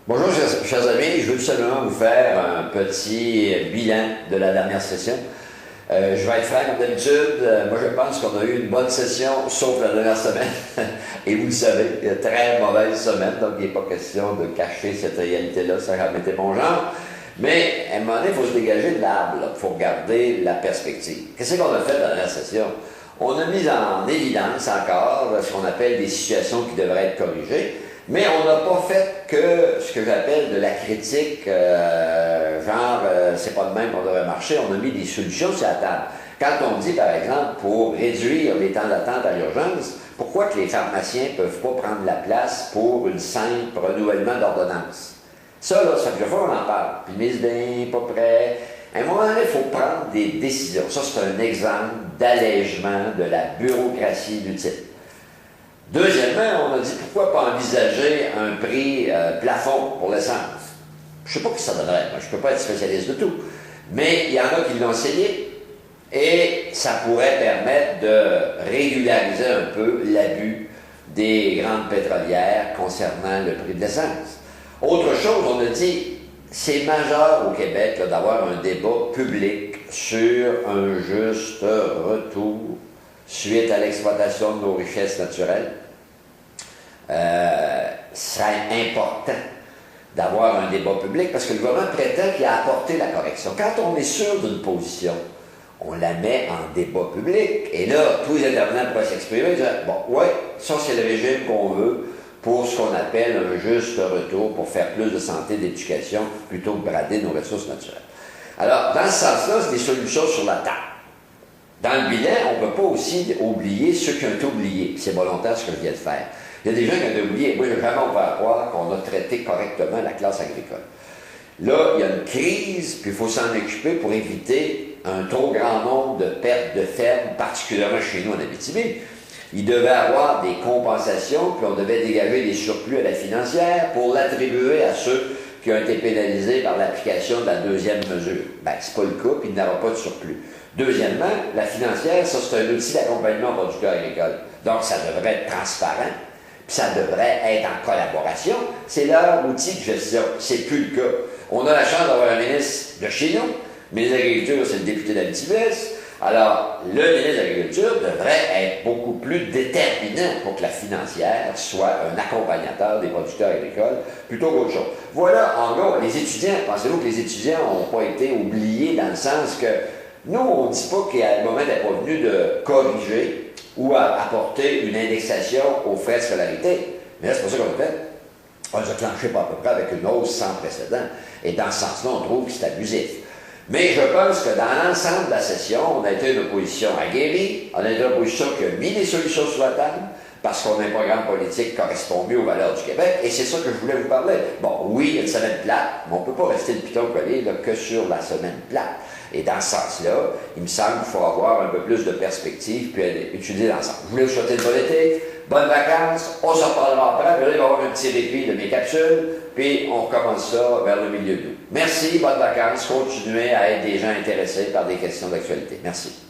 Bonjour, chers amis. Je veux seulement vous faire un petit bilan de la dernière session. Je vais être franc comme d'habitude. Moi, je pense qu'on a eu une bonne session, sauf la dernière semaine. Et vous le savez, une très mauvaise semaine, donc il n'est pas question de cacher cette réalité-là. Ça a jamais été mon genre. Mais à un moment donné, il faut se dégager de l'arbre. Il faut regarder la perspective. Qu'est-ce qu'on a fait dans la dernière session? On a mis en évidence encore ce qu'on appelle des situations qui devraient être corrigées. Mais on n'a pas fait que ce que j'appelle de la critique, c'est pas de même qu'on devrait marcher, on a mis des solutions sur la table. Quand on dit, par exemple, pour réduire les temps d'attente à l'urgence, pourquoi que les pharmaciens ne peuvent pas prendre la place pour une simple renouvellement d'ordonnance? Ça, là, ça fait fois qu'on en parle. Puis le ministre n'est pas prêt. À un moment donné, il faut prendre des décisions. Ça, c'est un exemple d'allègement de la bureaucratie inutile. Deuxièmement, on a dit pourquoi pas envisager un prix plafond pour l'essence. Je ne sais pas qui ça donnerait, moi, je ne peux pas être spécialiste de tout. Mais il y en a qui l'ont essayé et ça pourrait permettre de régulariser un peu l'abus des grandes pétrolières concernant le prix de l'essence. Autre chose, on a dit, c'est majeur au Québec d'avoir un débat public sur un juste retour suite à l'exploitation de nos richesses naturelles. Ce serait important d'avoir un débat public parce que le gouvernement prétend qu'il a apporté la correction. Quand on est sûr d'une position, on la met en débat public et là, tous les intervenants pourraient s'exprimer et dire « Bon, ouais, ça c'est le régime qu'on veut pour ce qu'on appelle un juste retour pour faire plus de santé et d'éducation plutôt que brader nos ressources naturelles. » Alors, dans ce sens-là, c'est des solutions sur la table. Dans le bilan, on ne peut pas aussi oublier ceux qui ont été oubliés. C'est volontaire ce que je viens de faire. Il y a des gens qui ont été oubliés. Moi, je n'ai jamais ouvert croire qu'on a traité correctement la classe agricole. Là, il y a une crise, puis il faut s'en occuper pour éviter un trop grand nombre de pertes de fermes, particulièrement chez nous en Abitibi. Il devait y avoir des compensations, puis on devait dégager des surplus à la financière pour l'attribuer à ceux qui ont été pénalisés par l'application de la deuxième mesure. Bien, ce n'est pas le cas, puis il n'y aura pas de surplus. Deuxièmement, la financière, ça c'est un outil d'accompagnement aux producteurs agricoles. Donc, ça devrait être transparent, puis ça devrait être en collaboration. C'est leur outil de gestion. C'est plus le cas. On a la chance d'avoir un ministre de chez nous. Le ministre de l'Agriculture, c'est le député d'Abitibi-Ouest. Alors, le ministre de l'Agriculture devrait être beaucoup plus déterminant pour que la financière soit un accompagnateur des producteurs agricoles plutôt qu'autre chose. Voilà, en gros, les étudiants, pensez-vous que les étudiants n'ont pas été oubliés dans le sens que nous, on ne dit pas qu'à un moment n'est pas venu de corriger ou à apporter une indexation aux frais de scolarité. Mais là, c'est pas ça qu'on a fait. On les a clenchés pas à peu près avec une hausse sans précédent. Et dans ce sens-là, on trouve que c'est abusif. Mais je pense que dans l'ensemble de la session, on a été une opposition aguerrie, on a été une opposition qui a mis des solutions sur la table, parce qu'on a un programme politique qui correspond mieux aux valeurs du Québec, et c'est ça que je voulais vous parler. Bon, oui, il y a une semaine plate, mais on ne peut pas rester le piton collé là, que sur la semaine plate. Et dans ce sens-là, il me semble qu'il faut avoir un peu plus de perspective, puis étudier l'ensemble. Je voulais vous souhaiter une bonne été, bonnes vacances, on s'en reparlera après, puis là, il va y avoir un petit répit de mes capsules, puis on commence ça vers le milieu d'août. Merci, bonnes vacances, continuez à être des gens intéressés par des questions d'actualité. Merci.